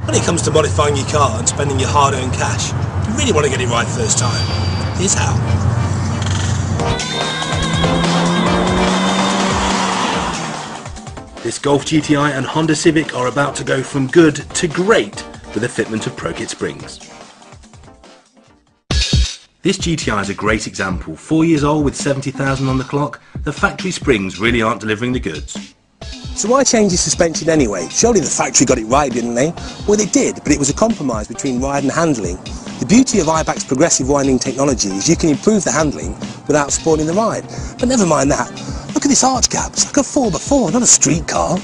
When it comes to modifying your car and spending your hard-earned cash, you really want to get it right first time. Here's how. This Golf GTI and Honda Civic are about to go from good to great with the fitment of Pro Kit springs. This GTI is a great example. 4 years old with 70,000 on the clock, the factory springs really aren't delivering the goods. So why change the suspension anyway? Surely the factory got it right, didn't they? Well, they did, but it was a compromise between ride and handling. The beauty of Eibach's progressive winding technology is you can improve the handling without spoiling the ride. But never mind that. Look at this arch gap. It's like a 4x4, not a street car.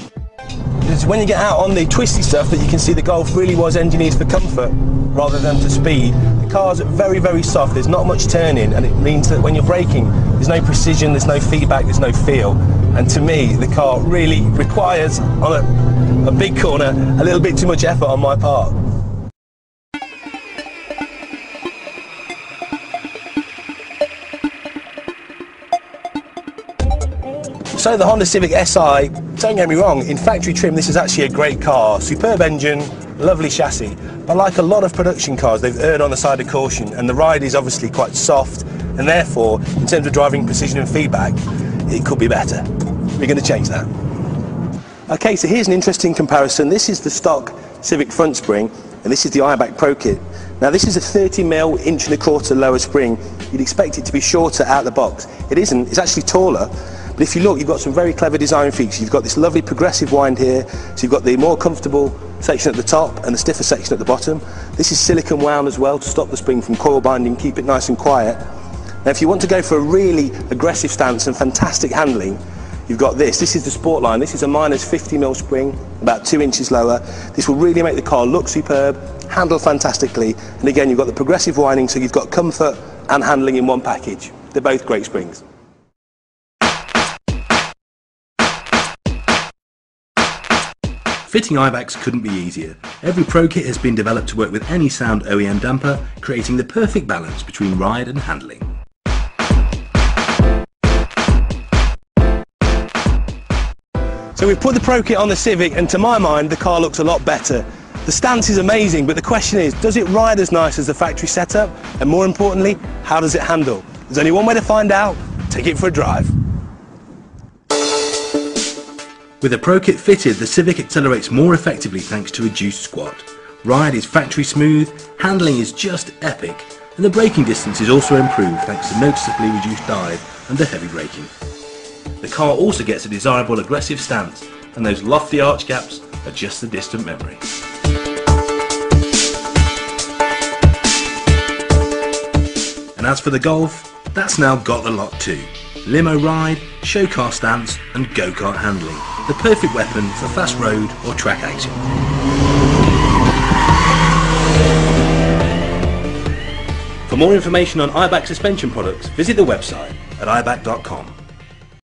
It's when you get out on the twisty stuff that you can see the Golf really was engineered for comfort rather than for speed. The car's very, very soft. There's not much turning, and it means that when you're braking, there's no precision, there's no feedback, there's no feel. And to me, the car really requires, on a big corner, a little bit too much effort on my part. So the Honda Civic Si, don't get me wrong, in factory trim this is actually a great car. Superb engine, lovely chassis. But like a lot of production cars, they've erred on the side of caution, and the ride is obviously quite soft, and therefore, in terms of driving precision and feedback, it could be better. We're going to change that. Okay, so here's an interesting comparison. This is the stock Civic front spring, and this is the Eibach Pro Kit. Now this is a 30mm, 1.25" lower spring. You'd expect it to be shorter out the box. It isn't, it's actually taller. But if you look, you've got some very clever design features. You've got this lovely progressive wind here, so you've got the more comfortable section at the top and the stiffer section at the bottom. This is silicone wound as well to stop the spring from coil binding, keep it nice and quiet. Now if you want to go for a really aggressive stance and fantastic handling, you've got this. This is the Sport line. This is a -50mm spring, about 2 inches lower. This will really make the car look superb, handle fantastically, and again you've got the progressive winding, so you've got comfort and handling in one package. They're both great springs. Fitting Eibachs couldn't be easier. Every Pro Kit has been developed to work with any sound OEM damper, creating the perfect balance between ride and handling. So we've put the Pro Kit on the Civic, and to my mind the car looks a lot better. The stance is amazing, but the question is, does it ride as nice as the factory setup? And more importantly, how does it handle? There's only one way to find out. Take it for a drive. With the Pro Kit fitted, the Civic accelerates more effectively thanks to reduced squat. Ride is factory smooth, handling is just epic, and the braking distance is also improved thanks to noticeably reduced dive under heavy braking. The car also gets a desirable aggressive stance, and those lofty arch gaps are just a distant memory. And as for the Golf, that's now got the lot too. Limo ride, show car stance and go-kart handling. The perfect weapon for fast road or track action. For more information on Eibach suspension products, visit the website at eibach.com.